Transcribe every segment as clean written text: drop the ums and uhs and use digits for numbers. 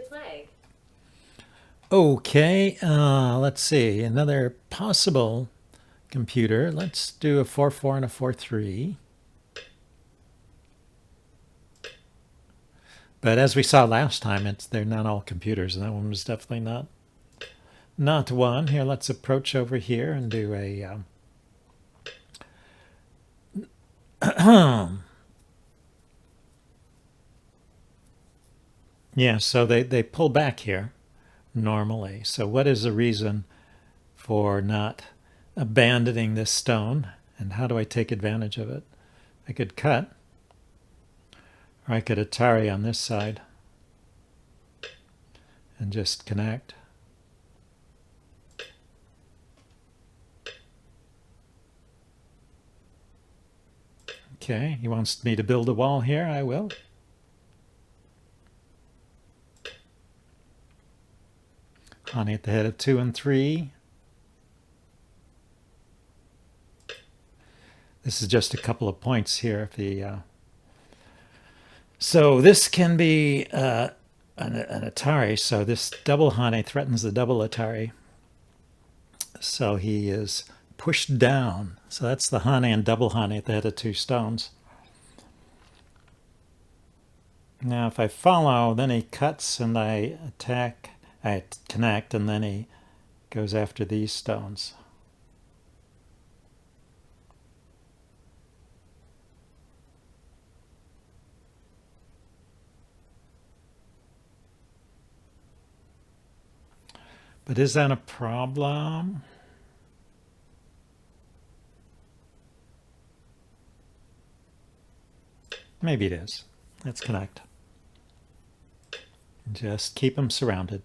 flag. Okay, let's see. Another possible computer. Let's do a 4-4 and a 4-3. But as we saw last time, they're not all computers, and that one was definitely not one. Here, let's approach over here and do a yeah. So they pull back here normally. So what is the reason for not abandoning this stone? And how do I take advantage of it? I could cut, or I could Atari on this side and just connect. Okay, he wants me to build a wall here. I will. Honey at the head of 2 and 3. This is just a couple of points here. So this can be an Atari. So this double Hane threatens the double Atari. So he is pushed down. So that's the Hane and double Hane at the head of 2 stones. Now if I follow, then he cuts and I attack, I connect, and then he goes after these stones. But is that a problem? Maybe it is. Let's connect. Just keep them surrounded.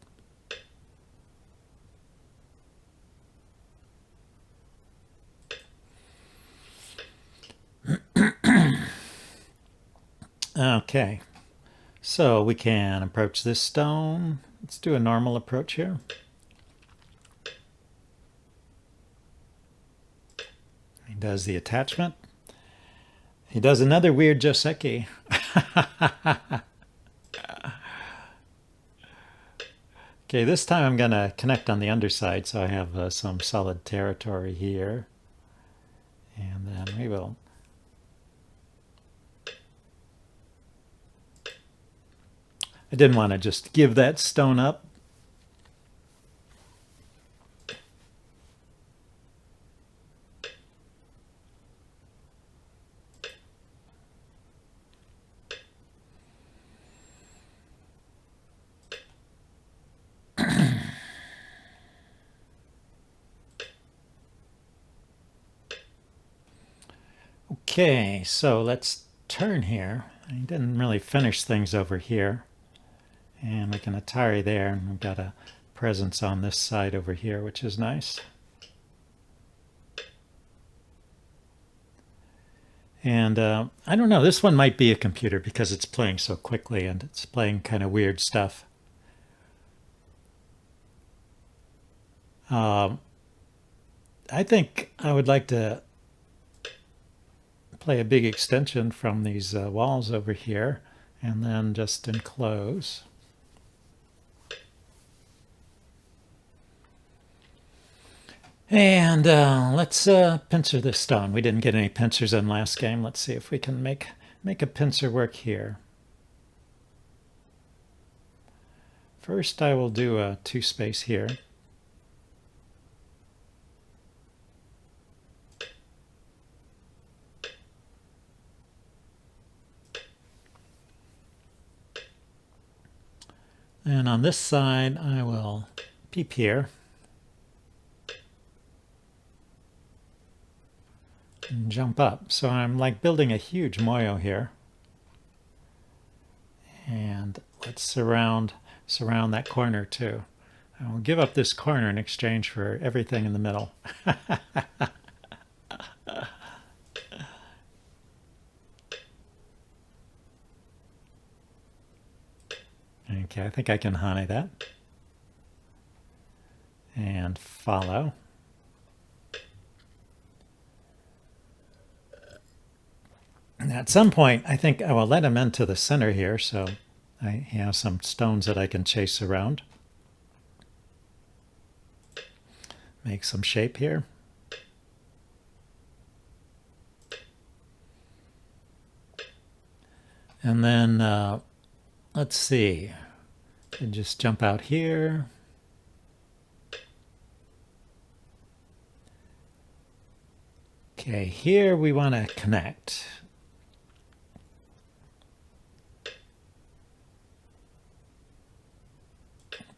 Okay, so we can approach this stone. Let's do a normal approach here. He does the attachment. He does another weird Joseki. Okay, this time I'm going to connect on the underside, so I have some solid territory here. And then we will I didn't want to just give that stone up. Okay, so let's turn here. I didn't really finish things over here. And we can Atari there, and we've got a presence on this side over here, which is nice. And I don't know, this one might be a computer because it's playing so quickly and it's playing kind of weird stuff. I think I would like to play a big extension from these walls over here and then just enclose. And let's pincer this stone. We didn't get any pincers in last game. Let's see if we can make a pincer work here. First I will do a 2 space here. And on this side I will peep here. And jump up. So I'm like building a huge moyo here. And let's surround that corner too. I will give up this corner in exchange for everything in the middle. Okay, I think I can Hane that. And follow. And at some point, I think I will let him into the center here, so I have some stones that I can chase around. Make some shape here. And then, let's see, and just jump out here. Okay, here we want to connect.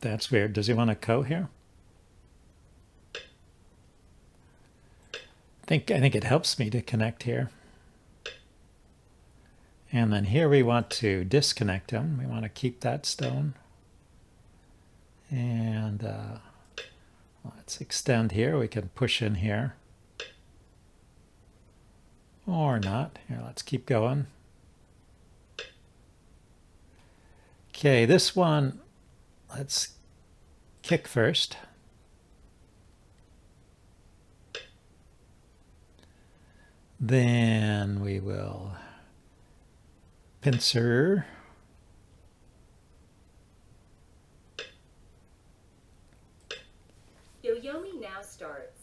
That's weird. Does he want to co here? I think it helps me to connect here. And then here we want to disconnect him. We want to keep that stone. And let's extend here. We can push in here. Or not. Here, let's keep going. Okay, this one, let's kick first. Then we will pincer. Yoyomi now starts.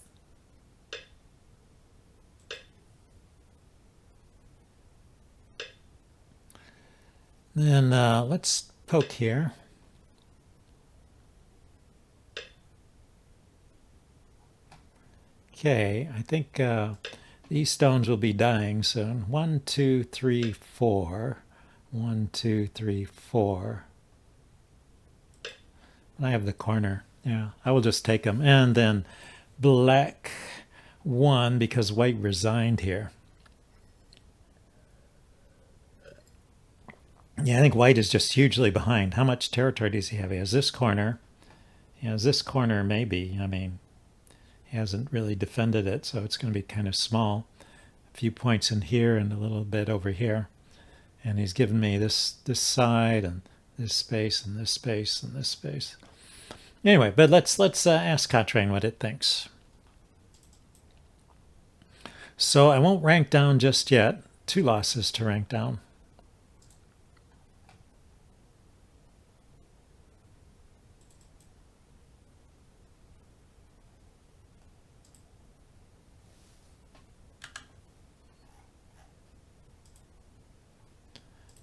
Then let's poke here. Okay, I think these stones will be dying soon. 1, 2, 3, 4. 1, 2, 3, 4. And I have the corner. Yeah, I will just take them. And then black 1 because white resigned here. Yeah, I think white is just hugely behind. How much territory does he have? He has this corner. He has this corner maybe. I mean, he hasn't really defended it, so it's going to be kind of small. A few points in here and a little bit over here. And he's given me this side and this space and this space and this space. Anyway, but let's ask Cottrain what it thinks. So I won't rank down just yet. 2 losses to rank down.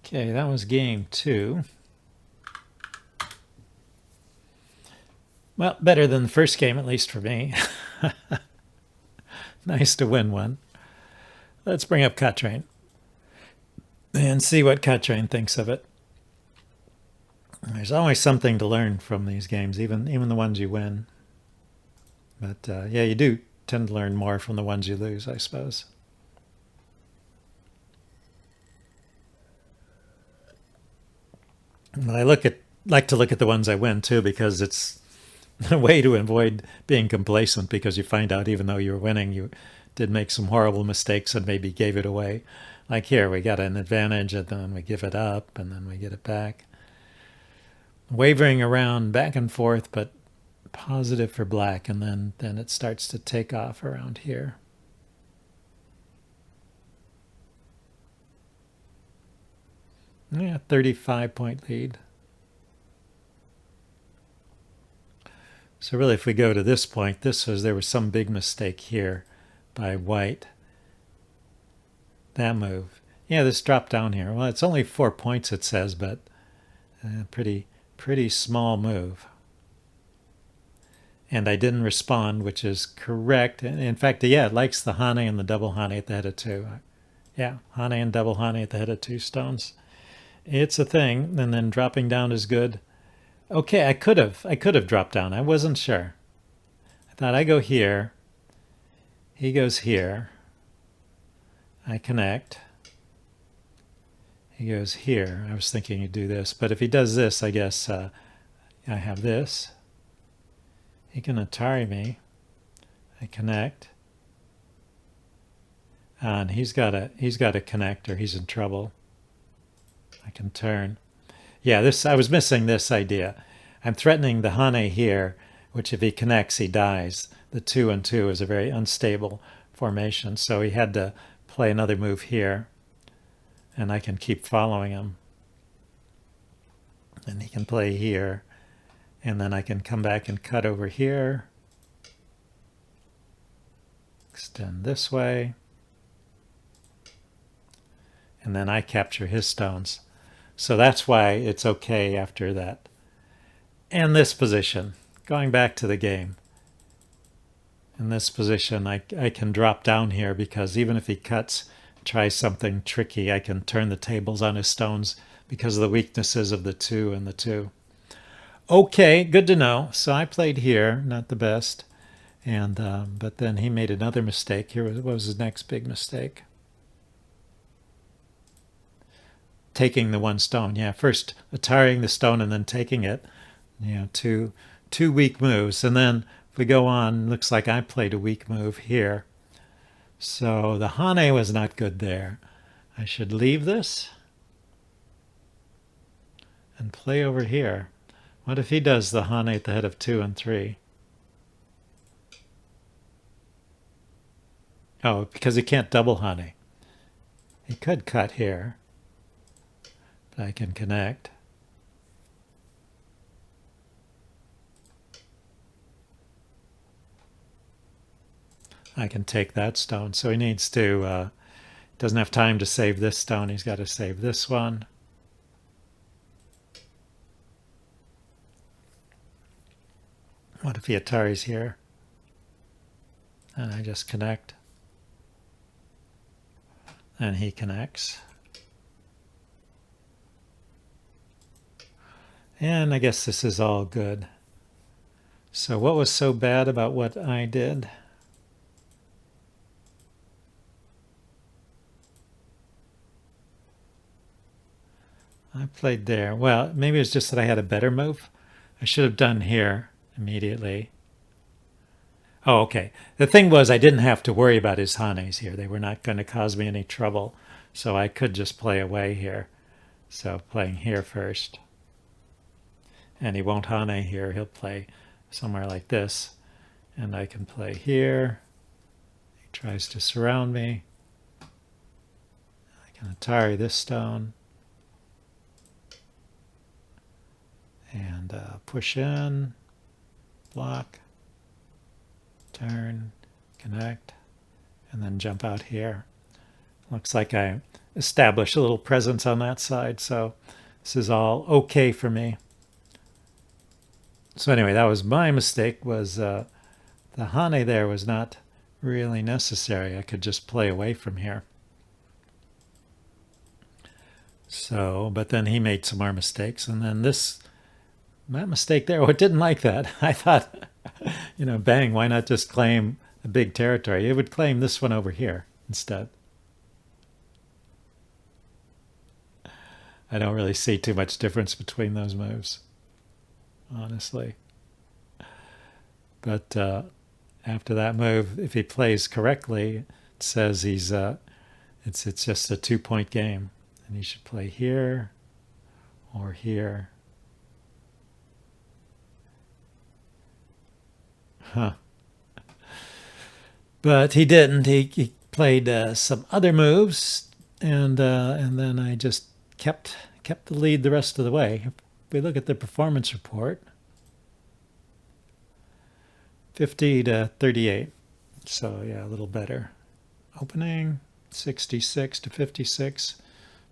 Okay, that was game 2. Well, better than the first game, at least for me. Nice to win one. Let's bring up Cottrain and see what Cottrain thinks of it. There's always something to learn from these games, even the ones you win. But yeah, you do tend to learn more from the ones you lose, I suppose. But I like to look at the ones I win too, because it's a way to avoid being complacent, because you find out even though you were winning, you did make some horrible mistakes and maybe gave it away. Like here, we got an advantage and then we give it up and then we get it back. Wavering around back and forth, but positive for black, and then it starts to take off around here. Yeah, 35-point lead. So really, if we go to this point, there was some big mistake here by white. That move. Yeah, this drop down here. Well, it's only 4 points, it says, but pretty small move. And I didn't respond, which is correct. In fact, yeah, it likes the Hane and the double Hane at the head of 2. Yeah, Hane and double Hane at the head of 2 stones. It's a thing, and then dropping down is good. Okay, I could have dropped down. I wasn't sure. I thought I go here. He goes here. I connect. He goes here. I was thinking he'd do this, but if he does this, I guess I have this. He can Atari me. I connect. And he's got a connect, or he's in trouble. I can turn. Yeah, I was missing this idea. I'm threatening the Hane here, which if he connects, he dies. The 2 and 2 is a very unstable formation, so he had to play another move here, and I can keep following him. And he can play here. And then I can come back and cut over here. Extend this way. And then I capture his stones. So that's why it's okay after that. And this position, going back to the game. In this position, I can drop down here because even if he cuts, tries something tricky, I can turn the tables on his stones because of the weaknesses of the 2 and the 2. Okay, good to know. So I played here, not the best. And but then he made another mistake. Here was, what was his next big mistake? Taking the 1 stone. Yeah, first attiring the stone and then taking it. You know, two weak moves. And then if we go on, looks like I played a weak move here. So the Hane was not good there. I should leave this and play over here. What if he does the Hane at the head of 2 and 3? Oh, because he can't double Hane. He could cut here, but I can connect. I can take that stone. So he needs to, doesn't have time to save this stone. He's got to save this one. What if he Ataris here? And I just connect. And he connects. And I guess this is all good. So what was so bad about what I did? I played there. Well, maybe it's just that I had a better move. I should have done here immediately. Oh, okay. The thing was I didn't have to worry about his Hanes here. They were not going to cause me any trouble. So I could just play away here. So playing here first. And he won't Hane here. He'll play somewhere like this. And I can play here. He tries to surround me. I can Atari this stone. And push in, block, turn, connect, and then jump out here. Looks like I established a little presence on that side, so this is all okay for me. So anyway, that was my mistake, was the Hane there was not really necessary. I could just play away from here. So, but then he made some more mistakes, and then that mistake there, it didn't like that. I thought, you know, bang, why not just claim a big territory? It would claim this one over here instead. I don't really see too much difference between those moves, honestly. But after that move, if he plays correctly, it says he's it's just a 2-point game, and he should play here or here. Huh. But he didn't. He played some other moves, and then I just kept the lead the rest of the way. If we look at the performance report, 50 to 38. So yeah, a little better. Opening 66 to 56.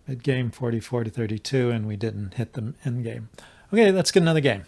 Mid game 44 to 32, and we didn't hit the end game. Okay, let's get another game.